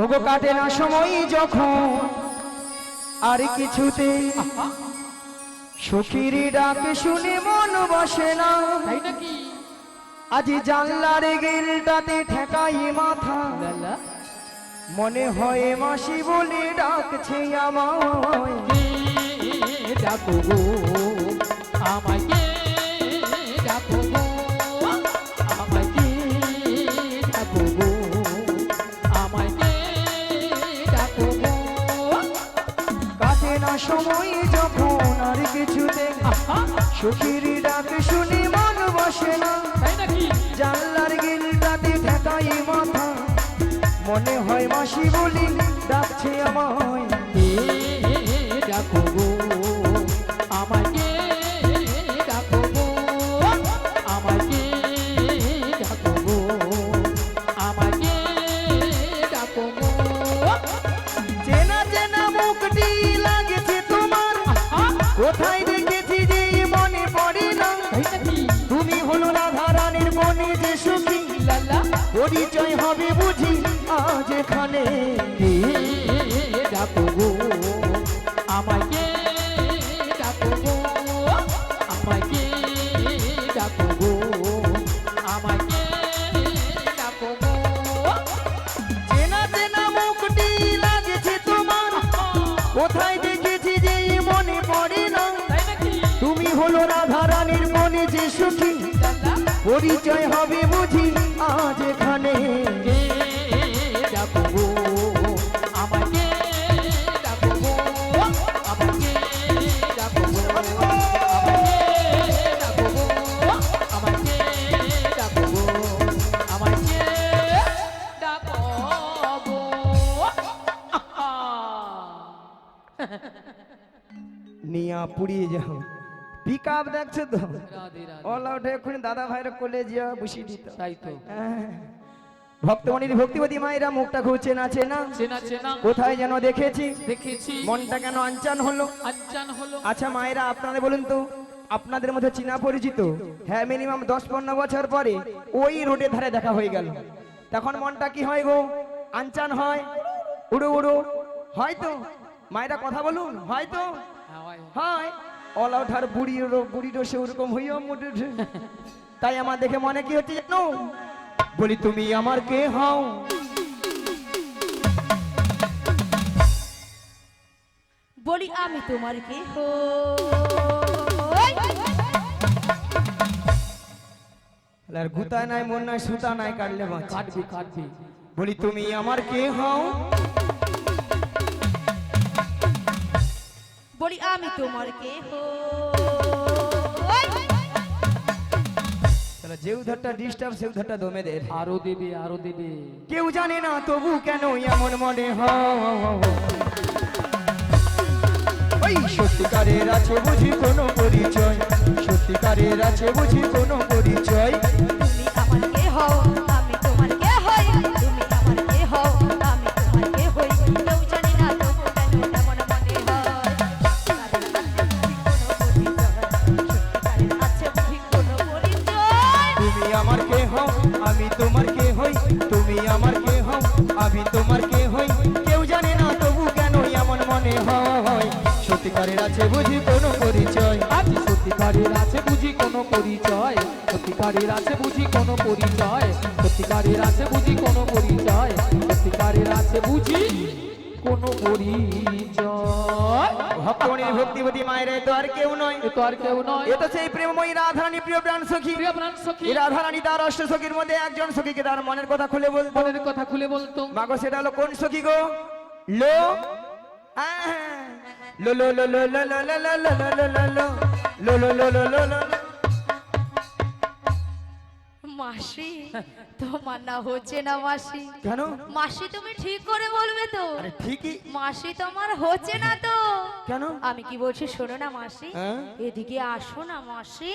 ওগো কাটে না সময় যখন আর কিছুতে সখীর ডাক শুনে মন বসে না, তাই নাকি? আজি জানলার গিলটাতে ঠেকাই মাথা, লালা মনে হয় মাসি বলে ডাকছে আমায়। কে ডাকো গো আমায়, কে ডাকো গো আমায়, কে ডাকো গো আমায়, কে ডাকো গো। কাটে না সময় যখন আর কিছুতে সখীর ডাক শুনে মন বসে না, তাই নাকি? জানলার গিলটাতে ঠেকাই মাথা, মনে হয় মাসি বলি ডাকছে আমায়। কে ডাকো গো আমায়, কে ডাকো গো আমায়, কে ডাকো গো আমায়, কে ডাকো গো। চেনা চেনা মুখটি লাগেছে তোমার, কোথায় দেখেছি যে মনে পড়ে না, তাই নাকি? তুমি হলো রাধা রানীর মনে যে সুখী, লালা পরিচয় হবে বুঝি আজ এখানে। কে ডাকো গো আমায়, কে ডাকো গো আমায়, কে ডাকো গো আমায়, কে ডাকো গো। চেনা চেনা মুখটি লাগেছে তোমার, কোথায় দেখেছি যে মনে পড়ে না, তাই নাকি? তুমি হলো রাধা রানীর মনে যে সুখী, লালা পরিচয় হবে বুঝি আজ এখানে। কে ডাকো গো আমায়, কে ডাকো গো আমায়, কে ডাকো গো আমায়, কে ডাকো গো আমায়, কে ডাকো গো আমায়, কে ডাকো গো। আহা! নিয়া পুড়িয়ে যাও, পিক আপ দেখছো তো, রাধে রাধে। অল আউট এক্ষুনি দাদা ভাইরা কোলে যা বসিয়ে দিত। তাই তো। ভক্তমণির ভক্তিবতী মায়েরা মুখটা খুব চেনা চেনা, চেনা চেনা কোথায় যেন দেখেছি, দেখেছি, মনটা কেন আনচান হলো। আনচান হলো। আচ্ছা মায়েরা আপনারা বলুন তো, আপনাদের মধ্যে চেনা পরিচিত, হ্যাঁ মিনিমাম 10-15 বছর পরে ওই রোডের ধারে দেখা হয়ে গেল, তখন মনটা কি হয় গো? আনচান হয়, উড়ো উড়ো, হয়তো মায়েরা কথা বলুন, হয়তো হ্যাঁ, হয়। হয় অল আউট আর বুড়িরও সে ওরকম হইও মোটে। তাই আমার দেখে মনে কি হচ্ছে জানো? বলি তুমি আমার কে হও, বলি আমি তোমার কে হই। আর গুতা নাই মন নাই সুতা নাই কাটলে বাঁচি। কাটবি কাটবি। বলি তুমি আমার কে হও, বলি আমি তোমার কে হই। তাহলে যে উধারটা ডিস্টার্ব সে উধারটা দমেদের। আরো দেবে আরো দেবে। কেউ জানে না তবু কেন এমন মনে হয়, ওই সত্যিকারের আছে বুঝি কোনো পরিচয়, সত্যিকারের আছে বুঝি কোনো পরিচয়। তুমি আমার কে হও, আমি তোমার কে হই। তুমি আমার কে হও, আমি তোমার কে হই। কেউ জানে না তবু কেন এমন মনে হয়। সত্যিকারের আছে বুঝি কোনো পরিচয়। তুমি আমার কে হও, আমি তোমার কে হই, তুমি আমার কে হও, আমি তোমার কে হই। কেউ জানে না তবু কেন এমন মনে হয়, সত্যিকারের আছে বুঝি কোনো পরিচয়। আজ সত্যিকারের আছে বুঝি কোনো পরিচয়, সত্যিকারের আছে বুঝি কোনো পরিচয়, সত্যিকারের আছে বুঝি কোনো পরিচয়, সত্যিকারের আছে বুঝি কোনো পরিচয়। ভক্তমণির ভক্তিবতী মায়ের তো আর কেউ নয়, এ তো আর কেউ নয়। এ তো সেই প্রেমময়ী রাধারানী প্রিয় প্রাণ সখী। প্রিয় প্রাণ সখী, এই রাধারানী তার অষ্ট সখীর মধ্যে একজন সখীকে তার মনের কথা খুলে বলতো। মনের কথা খুলে বলতো। মাগো সেটা হলো কোন সখী গো? লো লো লো লো লো লো লো লো লো লো লো লো লো লো লো লো লো। মাসি তোমার না হচ্ছে না মাসি। কেন? মাসি তুমি ঠিক করে বলবে তো? আরে ঠিকই। মাসি তোমার হচ্ছে না তো? কেন? আমি কি বলছি শোনো না মাসি, হ্যাঁ? এদিকে আসো না মাসি।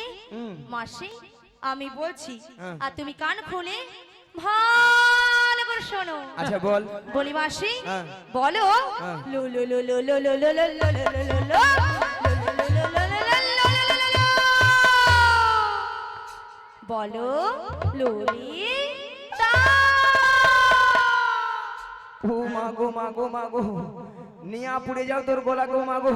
মাসি আমি বলছি, হ্যাঁ। আর তুমি কান খুলে ভালো করে শোনো। আচ্ছা বল। বলি মাসি, হ্যাঁ। বলো হ্যাঁ। লো লো লো লো লো লো লো লো লো লো লো লো লো। বলো ললিতা। ও মা গো মা গো মা গো, নিয়া পুড়ে যাও তোর গলা গো মা গো।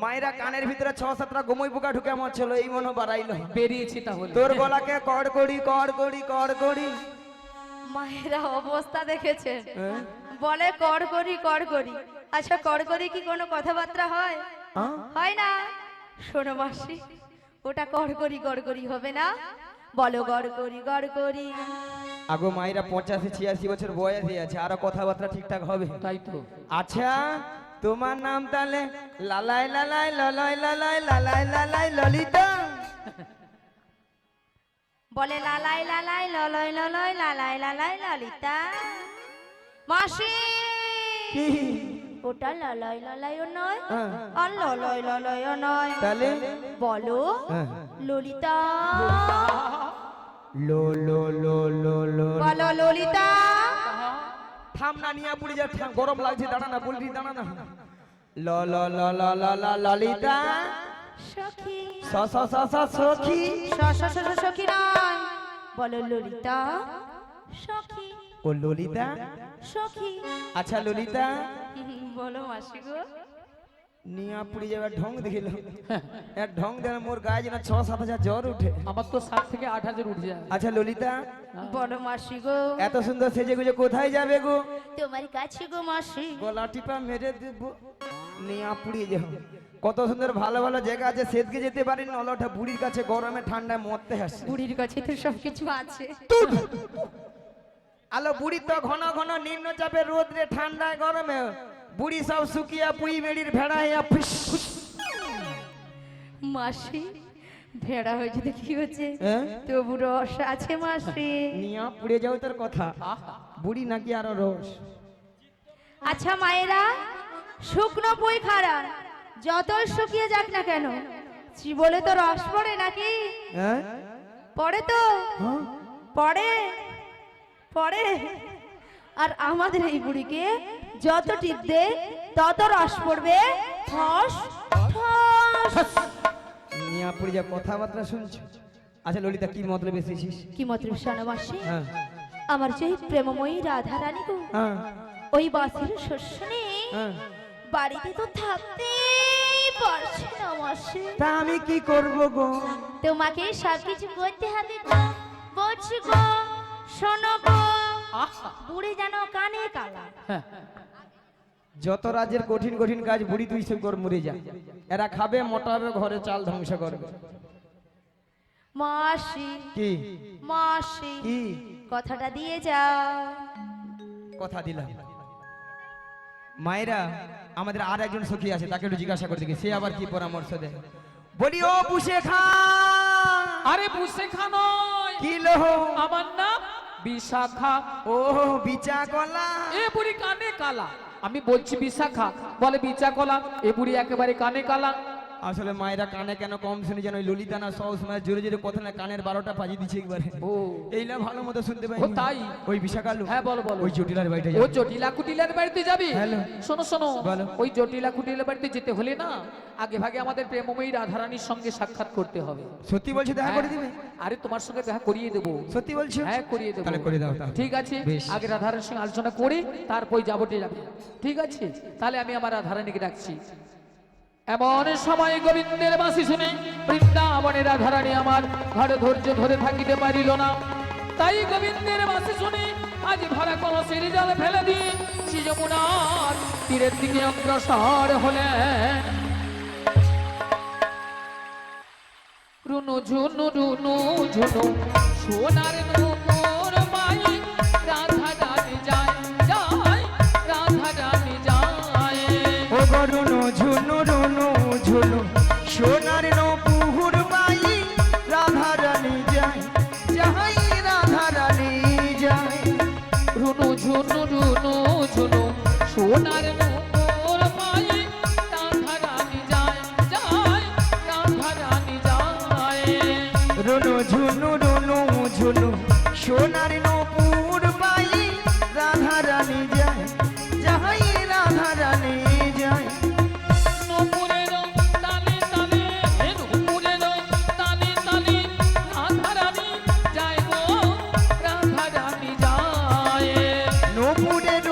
মায়েরা কানের ভিতরে 6-7টা গোমই পোকা ঢুকে মরছিল, এই মনে বাড়াইলো। বেরিয়েছি তাহলে তোর গলাকে কড় করি কড় করি কড় করি। মায়েরা অবস্থা দেখেছে, হ্যাঁ? বলে কড় করি কড় করি। আচ্ছা কড় করি কি কোনো কথাবার্তা হয়? হ্যাঁ? হয় না। শোনো মাসি, ওটা কড় করি হবে না, বলো গড় করি। আগো মায়েরা 85-86 বছর বয়সে আছে, আরো কথাবার্তা ঠিকঠাক হবে। তাই তো আচ্ছা তোমার নাম তাহলে লালাই লালাই লালাই লালাই লালাই লালাই ললিতা? বলে লালাই লালাই ললয় ললয় লালাই লালাই ললিতা। মাসি কি? ওটা লালাই লালাইও নয় হ্যাঁ। আর ললয় ললয়ও নয়, তাহলে বলো হ্যাঁ। ললিতা। লো লো লো লো লো। বলো ললিতা। থাম না, নিয়া পুড়ে যা, থাম, গরম লাগছে, দাঁড়া না, বলবি দাঁড়া না। ল ল ল ল ল ল ললিতা সখী স স স স সখী। সখী নয়, বলো ললিতা সখী। ও ললিতা। সখী আচ্ছা ললিতা, বলো মাসি গো। নিয়া পুড়ে যাবে ঢং দেখিল, এর ঢং দেন মোর গায়ে যেন 6-7 হাজার জ্বর উঠে। আমার তো 7 থেকে 8 হাজার উঠে যায়। আচ্ছা ললিতা, বলো মাসি গো। এত সুন্দর সেজে গুজে কোথায় যাবে গো? তোমার কাছে গো মাসি। গলা টিপা মেরে দেব, নিয়া পুড়িয়ে যাও। কত সুন্দর ভালো ভালো জায়গা আছে, সেদকে যেতে পারেন নলটা বুড়ির কাছে, গরমে ঠান্ডায় মরতে আসে। বুড়ির কাছে তো সবকিছু আছে। আলো বুড়ি তো ঘন ঘন নিম্নচাপে রোদরে ঠান্ডায় গরমে বুড়ি সব শুকিয়া পুই বেড়ির ভেড়া হইয়া ফুস ফুস। মাসি ভেড়া হয়েছে তো কি হচ্ছে, হ্যাঁ? তবু রস আছে মাসি। নিয়া পুড়ে যাও তোর কথা, বুড়ি নাকি আরো রস। আচ্ছা মায়েরা, শুকনো পুই খাড়া যতই শুকিয়ে যাক না কেন, বলে তো রস পড়ে নাকি? হ্যাঁ? পড়ে তো, হ্যাঁ? পড়ে পড়ে। আর আমাদের এই বুড়িকে যত টিপ দে তত রস পড়বে, ফস ফস। নিয়া পুড়ে যা, কথাবার্তা শুনছো? আচ্ছা ললিতা, কি মতলব এসেছিস? কি মতলব শোনো মাসি, হ্যাঁ আমার যে প্রেমময়ী রাধা রানী গো, হ্যাঁ ওই বাসির শস্য নেই, হ্যাঁ। বাড়িতে তো থাকতেই পারছি না মাসি। তা আমি কি করব গো? তোমাকে সবকিছু করতে হবে গো, বলছি গো, শোনো গো। বুড়ি যেন কানে কালা। যত রাজ্যের কঠিন কঠিন কাজ বুড়ি তুই সব কর, মরে যা। এরা খাবে, মোটা হবে, ঘরে চাল ধ্বংস করবে। মাসি কি মাসি কি কথাটা দিয়ে যাও। কথা দিলাম। মায়েরা, আমাদের আর একজন সখী আছে, তাকে একটু জিজ্ঞাসা করে দেখি সে আবার কি পরামর্শ দেয়। বলি ও পুষে খা। আরে বুঝে খানয়, কি লোহ? আমার নাম বিশাখা। ও বিচা কলা। এ বুড়ি কানে কালা, আমি বলছি বিশাখা, বলে বিচা কলা। এ বুড়ি একেবারে কানে কালা। আসলে মায়েরা কানে কেন কম শুনি যেন, ওই ললিতা না সব সময় জোরে জোরে কথা না, কানের 12টা বাজিয়ে দিচ্ছে একবারে। ও এইলা ভালো মতো শুনতে পাই। ও তাই? ওই বিশাখালু। হ্যাঁ বলো বলো। ওই জটিলার বাড়িটা ও জটিলা কুটিলার বাড়িতে যাবি? হ্যালো। শোনো শোনো, বলো। ওই জটিলা কুটিলার বাড়িতে যেতে হলে না, আগে ভাগে আমাদের প্রেমময়ী রাধারানীর সঙ্গে সাক্ষাৎ করতে হবে। সত্যি বলছো, দেখা করে দিবে? আরে তোমার সঙ্গে দেখা করিয়ে দেবো। সত্যি বলছো? হ্যাঁ করিয়ে দেবো। তাহলে করে দাও তাহলে। ঠিক আছে, বেশ। আগে রাধারানীর সঙ্গে আলোচনা করে তারপর যাবটে যাবে। ঠিক আছে, তাহলে আমি আমার রাধারানীকে ডাকছি। এমন সময় গোবিন্দের বাঁশি শুনে বৃন্দাবনে রাধারানী আমার ঘরে ধৈর্য ধরে থাকিতে পারিল না। তাই গোবিন্দের বাঁশি শুনে আজ ভরা কলসের জল ফেলে দিয়ে শ্রী যমুনার তীরের দিকে অগ্রসর হলেন। রুনু ঝুনু রুনু ঝুনু সোনার নূপুর মাই, রাধা রানী যায় যায়, রাধা রানী যায়। ও গরুনো ঝুনু রুনু ঝুনু সোনার নপুর বাই, রাধা রানী যায় যাই, রাধা রানী যায়। রুনু ঝুনু রুনু ঝুনু সোনার নূপুর মাই, রাধা রানী যায় যায়, রাধা রানী যায়। রুনু ঝুনু রুনু ঝুনু সোনার নপুর বাই, রাধা রানী যায় যাই, রাধা রানী যায়। নূপুরের তালে তালে, নূপুরের তালে তালে, রাধা রানী যায় গো, রাধা রানী যায়। নপুরের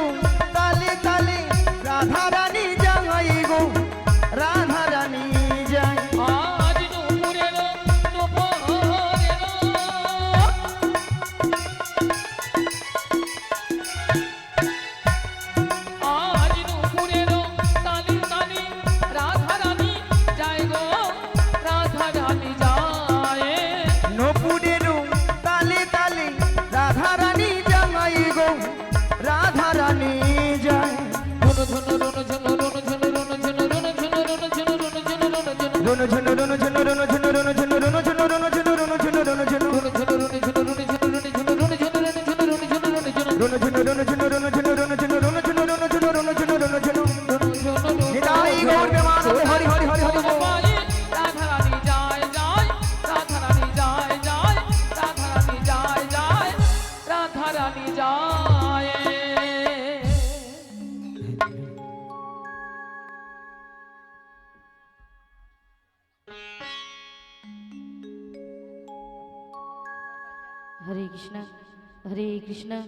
हरे कृष्ण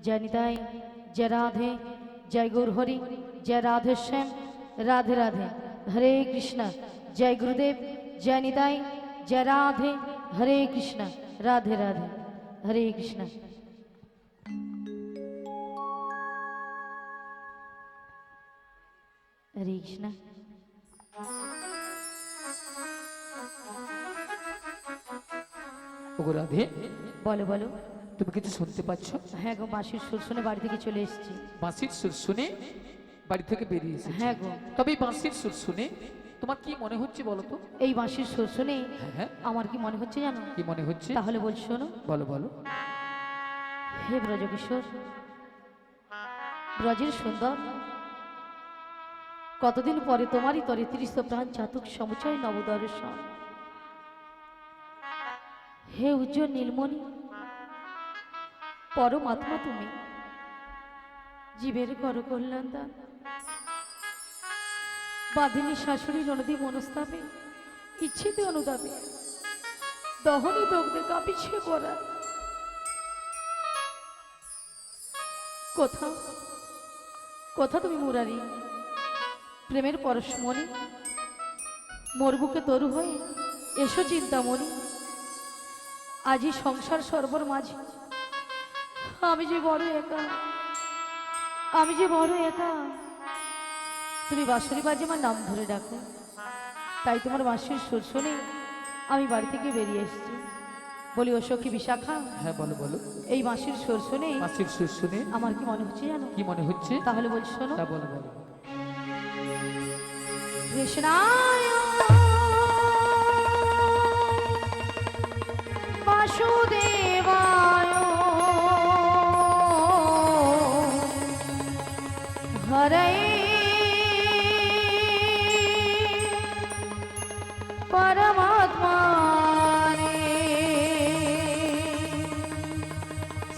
जय निताई जय राधे जय गौर हरि जय राधे श्याम राधे राधे हरे कृष्ण जय गुरुदेव जय निताई जय राधे हरे कृष्ण राधे राधे हरे कृष्ण हरे कृष्ण ওগো রাধে, बोलो बोलो তুমি কিছু শুনতে পাচ্ছ? হ্যাঁ গো বাঁশির সুর শুনে বাড়ি থেকে চলে এসেছি বাঁশির সুর শুনে বাড়ি থেকে বেরিয়ে এসেছে। হ্যাঁ গো তবে এই বাঁশির সুর শুনে তোমার কি মনে হচ্ছে বলো তো? এই বাঁশির সুর শুনে হ্যাঁ হ্যাঁ, আমার কি মনে হচ্ছে জানো কি মনে হচ্ছে? তাহলে বল শোনো বলো বলো। হে ব্রজকিশোর ব্রজের সুন্দর কতদিন পরে তোমারই তরে ত্রিশ প্রাণ চাতুক সমুচয় নবদর্শন হে উজ্জ্বল নীলমণি পরমাত্মা তুমি জীবের কর কল্যাণ দান বাঁধিনী শাশুড়ি ননদী মনস্তাপে ইচ্ছেতে অনুতাপে দহনে দগ্ধে কাঁপিছে পড়া কোথা কোথা তুমি মুরারি প্রেমের পরশমণি মোর বুকে তরু হয়ে এসো চিন্তামণি আজি সংসার সর্বর মাঝে আমি যে বড় একা আমি যে বড় একা তুমি বাঁশরি বাজে আমার নাম ধরে ডাকো তাই তোমার বাঁশির সুর শুনে আমি বাড়ি থেকে বেরিয়ে এসেছি বলি ও সখী বিশাখা হ্যাঁ বলো বলো। এই বাঁশির সুর শুনে বাঁশির সুর শুনে আমার কি মনে হচ্ছে জানো কি মনে হচ্ছে? তাহলে বল শোনো তা বলো বলো। কৃষ্ণায় বাসুদেবায় হরে পরমাত্মানে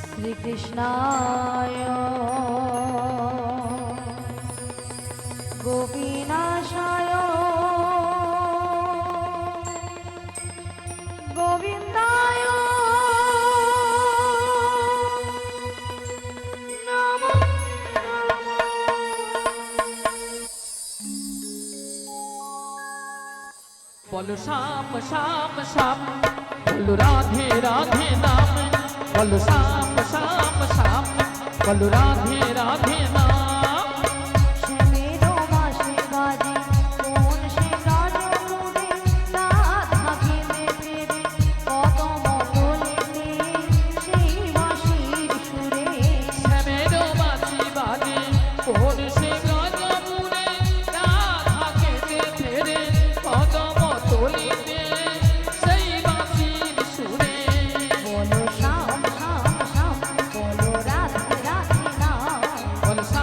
শ্রীকৃষ্ণায় গোপীনাশায় গোবিন্দায় নমঃ বলো শ্যাম শ্যাম শ্যাম, বলো রাধে রাধে নাম, বলো শ্যাম শ্যাম শ্যাম, বলো রাধে রাধে নাম। শ্যামেরো বাঁশি বাজে কোন সে রাজমুড়ে রাধাকে দেখে রে কদম তলেতে সেই বাঁশির সুরে শ্যামের বাঁশি বাজে কোন সে গজমুড়ে রাধাকে দেখে রে কদম তলিতে সেই বাঁশির সুরে। বলো শ্যাম শ্যাম শ্যাম বলো রাধে রাধে নাম বলো শ্যাম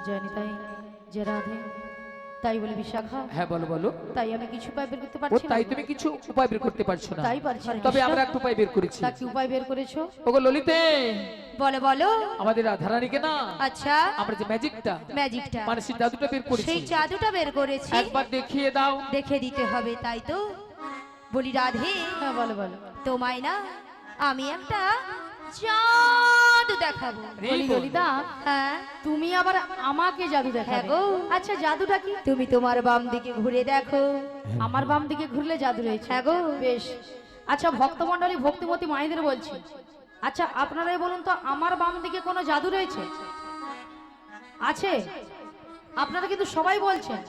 জানি তাই যে রাধে, তাই বলে বিশাখা, হ্যাঁ বলো বলো। তাই আমি কিছু উপায় বের করতে ও পারছি না। তাই তুমি কিছু উপায় বের করতে পারছো না? তাই পারছি না। তবে কৃষ্ণ, আমরা একটা উপায় বের করেছি। তা কি উপায় বের করেছো? ওগো ললিতে, বলো বলো। আমাদের রাধারানীকে না আচ্ছা, আমরা যে ম্যাজিকটা ম্যাজিকটা, মানে সেই জাদুটা বের করেছি, সেই জাদুটা বের করেছি, একবার দেখিয়ে দাও। দেখে দিতে হবে তাই তো। বলি রাধে, হ্যাঁ বলো বলো। তোমায় না আমি একটা জাদু দেখাবো। বলি ললিতা, হ্যাঁ, তুমি আবার আমাকে জাদু দেখাবে? হ্যাঁ গো। আচ্ছা জাদুটা কি? তুমি তোমার বাম দিকে ঘুরে দেখো। আমার বাম দিকে ঘুরলে জাদু রয়েছে? হ্যাঁ গো। বেশ। আচ্ছা ভক্তমণ্ডলী ভক্তিমতী মায়েদের বলছি, আচ্ছা আপনারাই বলুন তো, আমার বাম দিকে কোনো জাদু রয়েছে? আছে? আপনারা কিন্তু সবাই বলছেন,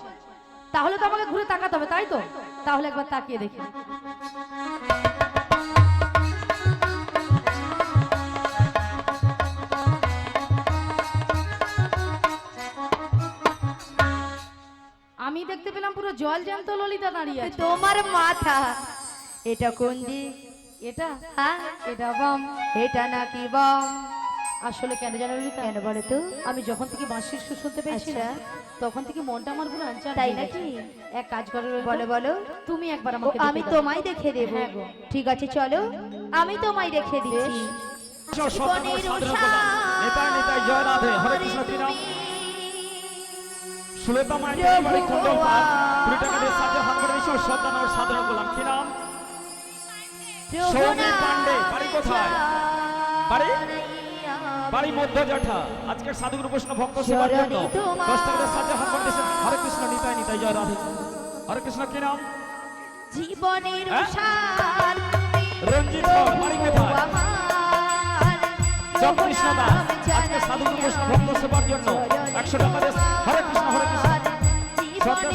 তাহলে তো আমাকে ঘুরে তাকাতে হবে, তাই তো? তাহলে একবার তাকিয়ে দেখি। আমি দেখতে পেলাম পুরো জল জ্যান্ত ললিতা দাঁড়িয়ে আছে। তোমার মাথা এটা কোন দিক? এটা? হ্যাঁ, এটা বাম। এটা নাকি বাম? আসলে কেন জানো ললিতা? কেন বলো তো? আমি যখন থেকে বাঁশির সুর শুনতে পেয়েছি না, তখন থেকে মনটা আমার পুরো আনচান তাই হয়ে গেছে। নাকি? এক কাজ করো ললিতা, বলো বলো। তুমি একবার ও, আমাকে আমি দেখে দাও। তোমায় দেখে দেব। হ্যাঁ গো। ঠিক আছে চলো, আমি তোমায় দেখে দিচ্ছি। জীবনের নেতাই নেতাই জয় রাধে, হরে কৃষ্ণ কি নাম? সুলেতা মায়ের প্রভু বাড়ি কুণ্ডল পাল, 20 টাকা দিয়ে ভগবান। সাহায্য হাত করে দিয়েছে, সত্যানগর সাধারণ গোলাম কি নাম? সৌমির পান্ডে, বাড়ি কোথায়? বাড়ি? বাড়ি মধ্য জঠা। আজকের সাধুগুরু বৈষ্ণব ভক্ত সেবার জন্য 10 টাকা দিয়ে সাহায্য হাত করে দিয়েছে, হরে কৃষ্ণ নিতাই নিতাই জয় রাধে, হরে কৃষ্ণ কি নাম? জীবনের হ্যাঁ? সার তুমি, রঞ্জিত কর, বাড়ি কোথায়? আমার জগকৃষ্ণ দাস। আজকে সাধুগুরু বৈষ্ণব ভক্ত সেবার জন্য 100 টাকা দিয়ে হরে কৃষ্ণ হরে কৃষ্ণ। জীবনের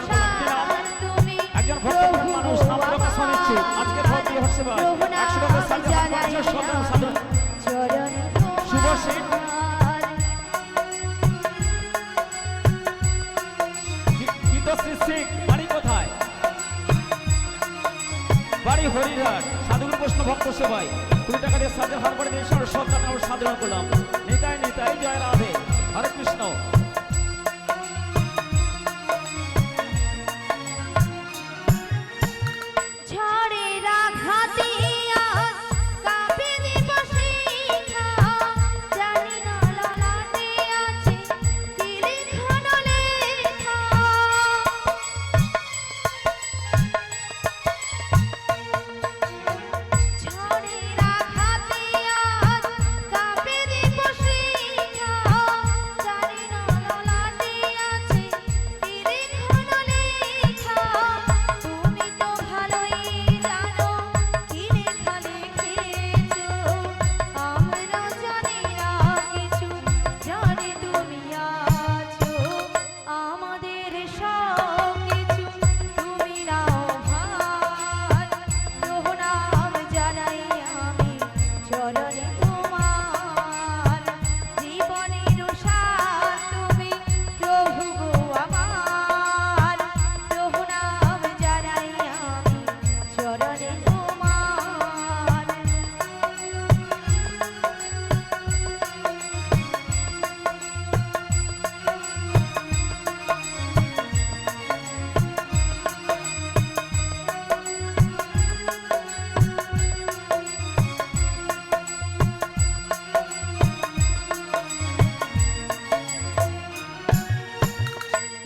সার তুমি, একজন ভক্তপ্রাণ মানুষ নাম প্রকাশ হচ্ছে আজকে ভক্তি হচ্ছে ভাই 100 টাকা সাহায্য হাত করেছে সত্যানগর সাধারণ চরণ শুভ সিং। তোমার। গীতশ্রী সিং, বাড়ি কোথায়? বাড়ি হরিহর। সাধুগুরু বৈষ্ণব ভক্ত সেবায় 20 টাকা দিয়ে সাহায্য হাত করে দিয়েছে, সত্যানগর সাধারণ গোলাম নিতাই নিতাই জয় রাধে, হরে কৃষ্ণ। ঝড়ের আঘাতে আজ কাঁপে দিবসিখা, জানি না ললাটে আছে কি লিখনো লেখা। ঝড়ের আঘাতে আজ কাঁপে দিবসিখা, জানি না ললাটে আছে কি লিখনো লেখা। তুমি তো ভালোই জানো কি লেখা লিখেছো, আমরা জানি না কিছু, জানি তুমি আছো আমাদের সব কিছু, তুমি নাও ভার। প্রণাম জানাই আমি চরণে তোমার, জীবনের সার তুমি প্রভু গো আমার। প্রণাম জানাই আমি চরণে তোমার।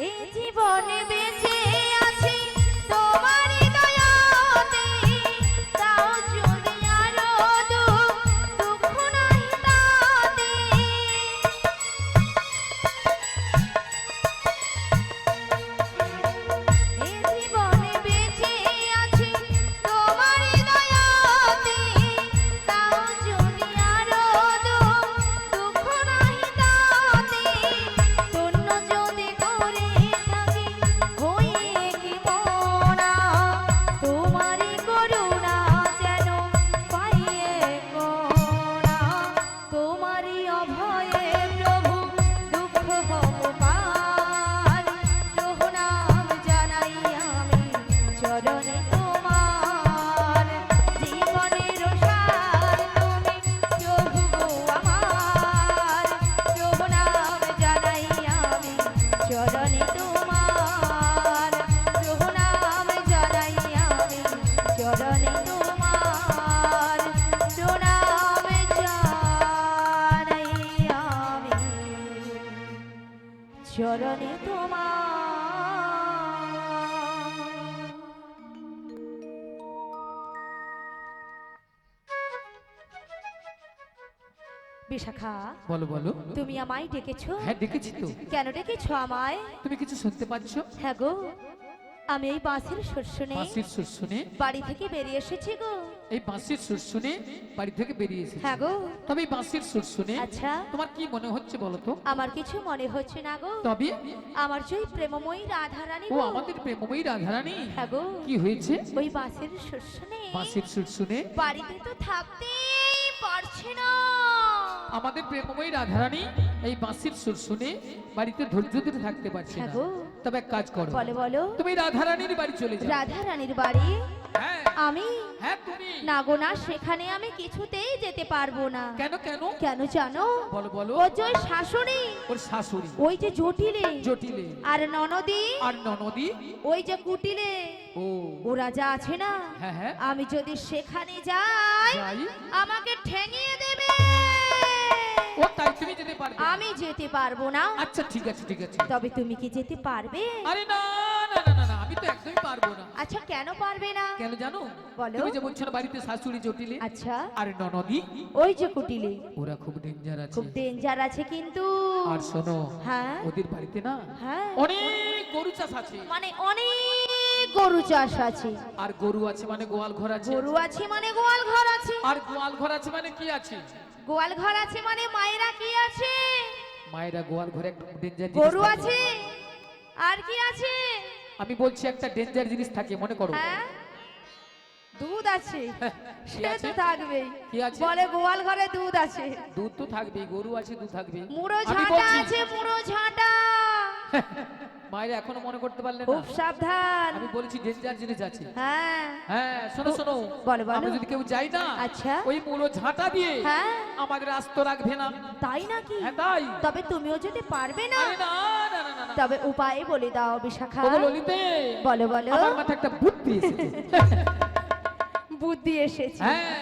এই জীবনে বেঁচে আছি তোমারই দয়াতে, তাও যদি আরো দুঃখ নাই তাতে। এই জীবনে বেঁচে আছি তোমারই দয়াতে, তাও যদি আরো দুঃখ নাই তাতে। ধন্য যদি করে থাকি হয়ে কি মনা, তোমারই করুণা যেন পাইয়ে কোনা। তোমারই অভয়ে প্রভু দুঃখ হব পার। প্রণাম জানাই আমি চরণে তোমার, জীবনের সার তুমি প্রভু গো আমার। প্রণাম জানাই আমি চরণে তোমার বিশাখা, বলো বলো। তুমি আমায় ডেকেছো? হ্যাঁ ডেকেছি তো। কেন ডেকেছো আমায়? তুমি কিছু শুনতে পাচ্ছ? হ্যাঁ গো, আমি এই বাঁশির সুর শুনে বাঁশির সুর শুনে বাড়ি থেকে বেরিয়ে এসেছি গো। এই বাঁশির সুর শুনে বাড়ি থেকে বেরিয়ে এসেছি। হ্যাঁ গো। তবে এই বাঁশির সুর শুনে আচ্ছা, তোমার কি মনে হচ্ছে বলো তো? আমার কিছু মনে হচ্ছে না গো। তবে আমার যে ওই প্রেমময়ী রাধারানী ও গো। আমাদের প্রেমময়ী রাধারানী। হ্যাঁ গো। কি হয়েছে? ওই বাঁশির সুর শুনে বাঁশির সুর শুনে বাড়িতে তো থাকতেই পারছি না। আমাদের প্রেমময়ী রাধারানী এই বাঁশির সুর শুনে বাড়িতে ধৈর্য ধরে থাকতে পারছে হ্যাঁ না। গো। তবে এক কাজ করো, বলো বলো। তুমি রাধারানীর বাড়ি চলে যাও। রাধারানীর বাড়ি? হ্যাঁ আমি? হ্যাঁ তুমি। না গো না, সেখানে আমি কিছুতেই যেতে পারবো না। কেন কেন? কেন জানো? বলো বলো। ও যে ওই শাশুড়ি, ওর শাশুড়ি ওই যে জটিলে, জটিলে আর ননদি, আর ননদি ওই যে কুটিলে, ও ওরা যা আছে না, হ্যাঁ হ্যাঁ আমি যদি সেখানে যাই যাই। আমাকে ঠেঙিয়ে দেবে। ও তাই তুমি যেতে পারবে? আমি যেতে পারবো না। আচ্ছা ঠিক আছে ঠিক আছে। তবে তুমি কি যেতে পারবে? আরে না না না না না, আমি তো একদমই পারবো না। আচ্ছা, কেন পারবে না? কেন জানো? বলো। তুমি যে বলছো না বাড়িতে শাশুড়ি জটিলে আচ্ছা, আর ননদি, ওই যে কুটিলে ওরা খুব ডেঞ্জার আছে। খুব ডেঞ্জার আছে কিন্তু। আর শোনো, হ্যাঁ ওদের বাড়িতে না হ্যাঁ, অনেক গরু চাষ আছে। মানে অনেক গরু চাষ আছে। আর গরু আছে মানে গোয়াল ঘর আছে। গরু আছে মানে গোয়াল ঘর আছে। আর গোয়াল ঘর আছে মানে কি আছে? গোয়াল ঘর আছে মানে মায়েরা কি আছে? মায়েরা গোয়াল ঘরে একটা ডেঞ্জার গরু আছে। আর কি আছে? আমি বলছি একটা ডেঞ্জার জিনিস থাকে, মনে করো। হ্যাঁ, দুধ আছে। কি সে আছে? তো থাকবেই। কি আছে? বলে গোয়াল ঘরে দুধ আছে। দুধ তো থাকবেই, গরু আছে, দুধ থাকবে। মুড়ো আমি ঝাঁটা বলছি, আছে, মুড়ো ঝাঁটা। মায়েরা এখনো মনে করতে পারলে না। খুব সাবধান। আমি বলেছি ডেঞ্জার জিনিস আছে। হ্যাঁ হ্যাঁ শোনো শোনো, বলো, বলো। আমরা যদি কেউ যাই না, আচ্ছা। ওই মুড়ো ঝাঁটা দিয়ে হ্যাঁ, আমাদের আস্ত রাখবে না। তাই নাকি? হ্যাঁ তাই। তবে তুমিও যেতে পারবে না? আরে না না না না না। তবে উপায় বলে দাও বিশাখা। ওগো ললিতে, বলো বলো। আমার মাথায় একটা বুদ্ধি এসেছে। বুদ্ধি এসেছে? হ্যাঁ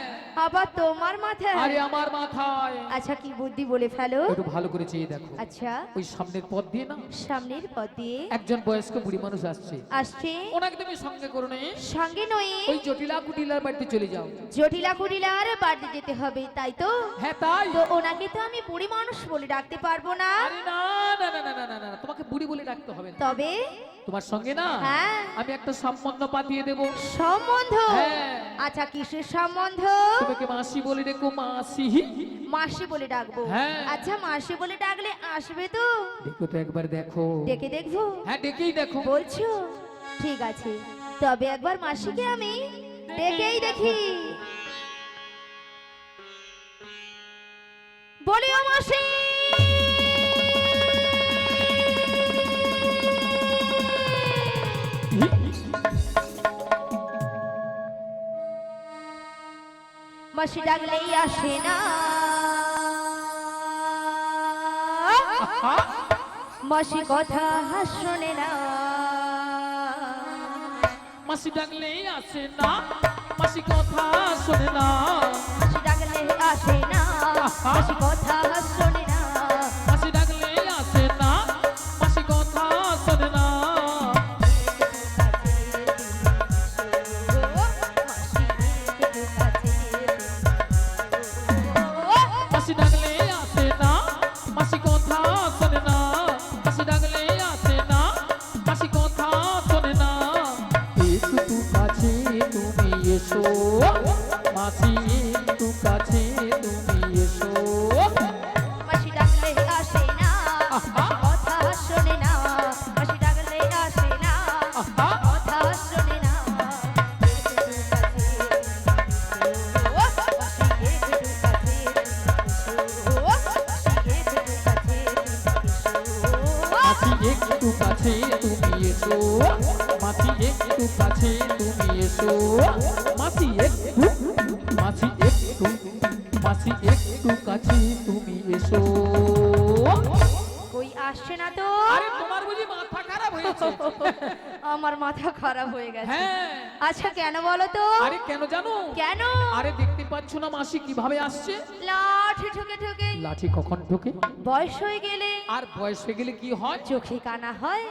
আবার তোমার মাথায়? আরে আমার মাথায়। আচ্ছা, কি বুদ্ধি বলে ফেলো। একটু ভালো করে চেয়ে দেখো। আচ্ছা, ওই সামনের পথ দিয়ে না সামনের পথ দিয়ে একজন বয়স্ক বুড়ি মানুষ আসছে। আসছে। ওনাকে তুমি সঙ্গে করো নে, সঙ্গে নই, ওই জটিলা কুটিলার বাড়িতে চলে যাও। জটিলা কুটিলার বাড়ি যেতে হবে, তাই তো? হ্যাঁ তাই। তো ওনাকে তো আমি বুড়ি মানুষ বলে ডাকতে পারবো না। আরে না না না না না না না, তোমাকে বুড়ি বলে ডাকতে হবে না। তবে তোমার সঙ্গে না হ্যাঁ, আমি একটা সম্বন্ধ পাতিয়ে দেব। সম্বন্ধ? হ্যাঁ। আচ্ছা, কিসের সম্বন্ধ? তোমাকে মাসি বলে দেখো, মাসি। মাসি বলে ডাকবো? হ্যাঁ। আচ্ছা, মাসি বলে ডাকলে আসবে তো? দেখো তো একবার দেখো। ডেকে দেখবো? হ্যাঁ ডেকেই দেখো। বলছো? ঠিক আছে, তবে একবার মাসিকে আমি ডেকেই দেখি। বলিও মাসি। মাসি ডাকলেই আসে না, মাসি কথা শোনে না। মাসি ডাকলেই আসে না, মাসি কথা শোনে না। মাসি ডাকলে আসে না, মাসি কথা শোনে না। মাসি ডাকলেই আসে না, মাসি কথা শোনে না। মাসি ডাকলেই আসে না, মাসি কথা শোনে না। মাসি ডাকলেই আসে না, মাসি কথা শোনে না। একটু কাছে তুমি এসো, মাসি একটু কাছে তুমি এসো। মাসি ডাকলে আসে না, মাসি কথা শোনে না। মাসি ডাকলে আসে না, কথা শোনে না। মাসি একটু কাছে তুমি এসো, মাসি একটু কাছে তুমি এসো। মাসি একটু, মাসি একটু, মাসি একটু কাছে তুমি এসো। কই আসছে না তো? আরে তোমার বুঝি মাথা খারাপ হয়েছে? আমার মাথা খারাপ হয়ে গেছে। হ্যাঁ। আচ্ছা কেন বলো তো? আরে কেন জানো? কেন? আরে দেখতে পাচ্ছ না মাসি কিভাবে আসছে? লাঠি ঠুকে ঠুকে। লাঠি কখন ঢোকে? বয়স হয়ে গেলে আর বয়স হয়ে গেলে কি হয়? চোখে কানা হয়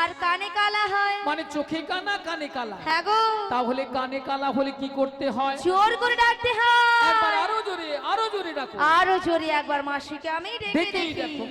আর কানে কালা হয়। মানে চোখে কানা কানে কালা। হ্যাঁ গো। তাহলে কানে কালা হলে কি করতে হয়? জোর করে ডাকতে হয়। একবার আরো জোরে ডাকো। আরো জোরে একবার মাসিকে আমি ডেকে দেখেই দেখি। দেখো।